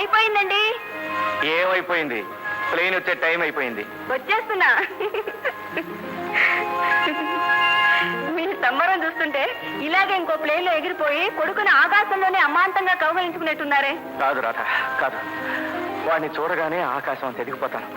అయిపోయిందండి. ఏమైపోయింది? ప్లేన్ వచ్చే టైం అయిపోయింది. వచ్చేస్తున్నా. మీరు సంబరం చూస్తుంటే ఇలాగే ఇంకో ప్లేన్ లో ఎగిరిపోయి కొడుకుని ఆకాశంలోనే అమాంతంగా కౌగలించుకునేట్టున్నారే. కాదు రాధ, కాదు. వాడిని చూడగానే ఆకాశం అంత ఎదిగిపోతాను.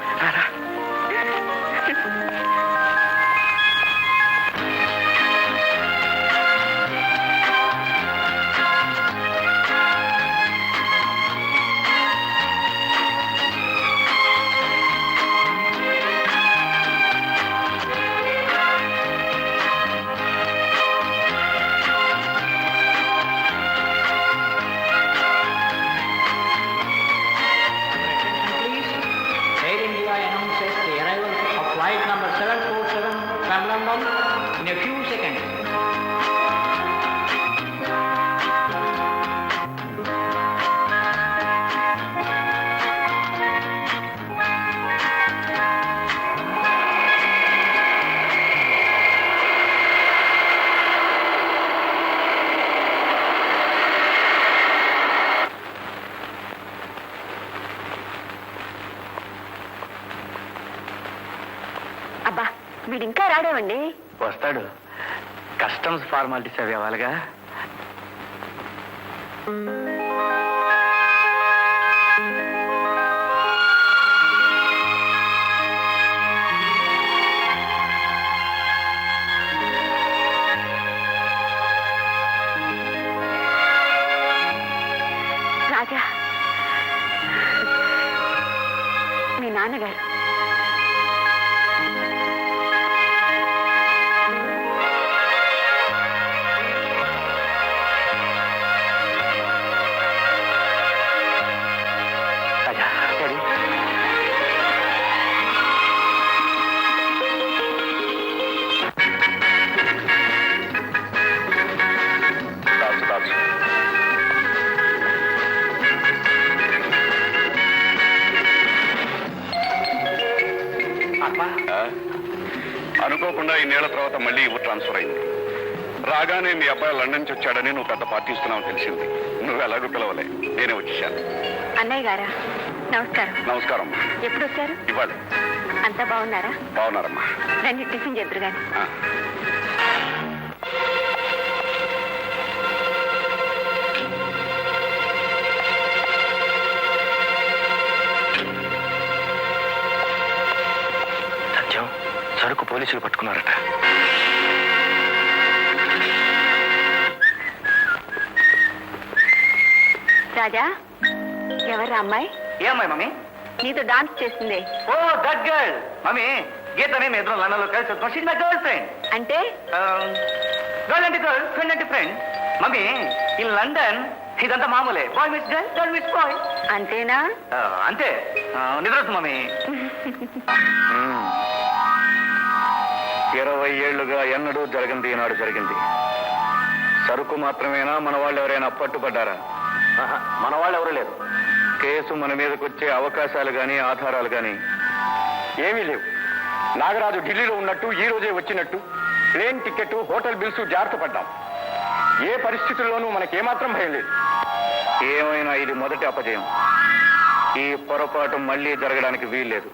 In a few seconds. అబ్బా, వీడింకా రాడేవండి. వస్తాడు. కస్టమ్స్ ఫార్మాలిటీస్ అవి అవ్వాలిగా. రాజా, మీ నాన్నగారు. అనుకోకుండా ఈ నెల తర్వాత మళ్ళీ ఊరు ట్రాన్స్ఫర్ అయింది. రాగానే మీ అబ్బాయి లండన్ నుంచి వచ్చాడని నువ్వు పెద్ద పార్టీ ఇస్తున్నావు తెలిసింది. నువ్వు ఎలాగో పిలవలే, నేనే వచ్చేసాను. అన్నయ్య గారా, నమస్కారం. నమస్కారం. ఎప్పుడు వచ్చారు? ఇవ్వాలి. అంతా బాగున్నారా? బాగున్నారమ్మా. రండి, టిఫిన్ చేద్దరు గాని. సత్యం, సరుకు పోలీసులు పట్టుకున్నారట. రాజా, ఎవర్రా అమ్మాయి? ఏ అమ్మాయి మమ్మీ? నీతో డాన్స్ చేస్తుంది. Oh that girl mummy. గీతనే మీ ఇద్దరు లండన్ లో కలిసి వస్తాం. She's my girl friend. అంటే గర్ల్ అంటే గర్ల్, ఫ్రెండ్ అంటే ఫ్రెండ్. మమ్మీ, ఇన్ లండన్ ఇదంతా మామూలే. Boy miss girl, girl miss boy. అంతేనా? అంతే. నిద్రొచ్చు మమ్మీ. 20 ఏళ్లుగా ఎన్నడూ జరగంది ఈనాడు జరిగింది. సరుకు మాత్రమేనా, మన వాళ్ళు ఎవరైనా పట్టుబడ్డారా? మన వాళ్ళు ఎవరు లేరు. కేసు మన మీదకి వచ్చే అవకాశాలు గాని ఆధారాలు గాని ఏమీ లేవు. నాగరాజు ఢిల్లీలో ఉన్నట్టు ఈ రోజే వచ్చినట్టు ప్లేన్ టికెట్, హోటల్ బిల్స్ జాగ్రత్త పడ్డాం. ఏ పరిస్థితుల్లోనూ మనకేమాత్రం భయం లేదు. ఏమైనా ఇది మొదటి అపజయం. ఈ పొరపాటు మళ్ళీ జరగడానికి వీల్లేదు.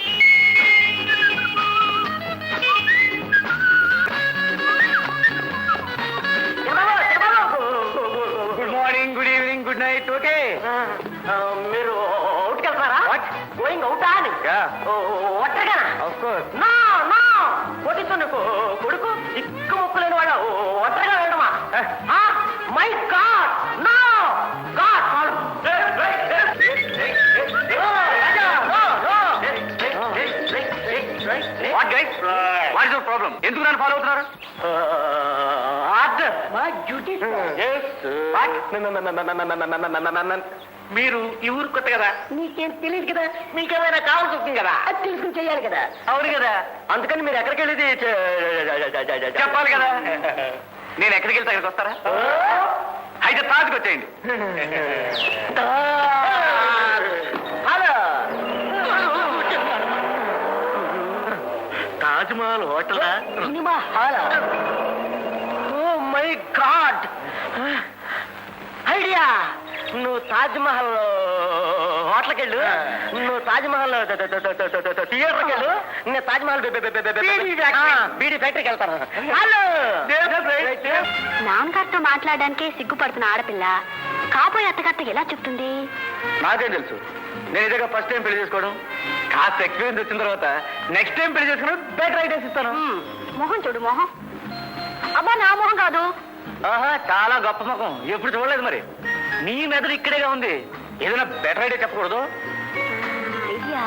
Good morning, good evening, good night. Okay, మీరు అవుట్కి వెళ్తారా? గోయింగ్ అవుటా అని? ఒట్టగా కొట్టించండి కొడుకు దిక్కు మొక్కులేని వాడు ఒట్టగా వెళ్ళడమా? My God, no God. What is your problem? ఎందుకు నన్ను ఫాలో అవుతున్నారు? మీరు ఈ ఊరు కొత్త కదా, నీకేం తెలియదు కదా, మీకేమైనా కావాల్సి వస్తుంది కదా, అది తెలుసుకుని చెయ్యాలి కదా. అవును కదా, అందుకని మీరు ఎక్కడికి వెళ్ళేది చెప్పాలి కదా. నేను ఎక్కడికి వెళ్తే అక్కడికి వస్తారా? అయితే తాజ్కి వచ్చేయండి. Hello, Taj Mahal hotel, cinema hall. Oh my god, idea. నువ్వు తాజ్మహల్ హోటల్కి వెళ్ళు, నువ్వు తాజ్మహల్ థియేటర్కి వెళ్ళు, నేను తాజ్మహల్ బీడీ ఫ్యాక్టరీకి వెళ్తాను. హలో నాన్నగారితో మాట్లాడడానికి సిగ్గుపడుతున్న ఆడపిల్ల కాబోయే అత్తగారితో ఎలా చెప్తుంది? నాకేం తెలుసు, నేను ఇదేగా ఫస్ట్ టైం పెళ్లి చేసుకోవడం. కాస్త ఎక్స్పీరియన్స్ వచ్చిన తర్వాత నెక్స్ట్ టైం పెళ్లి చేసుకోవడం బెటర్ ఐడియాస్ ఇస్తాను. మొహం చూడు, మొహం. అబ్బా, నా మొహం కాదు. ఆహా, చాలా గొప్ప ముఖం, ఎప్పుడు చూడలేదు. మరి నీ మెదడు ఇక్కడేగా ఉంది, ఏదైనా బెటర్ ఐడియా చెప్పకూడదు? ఐడియా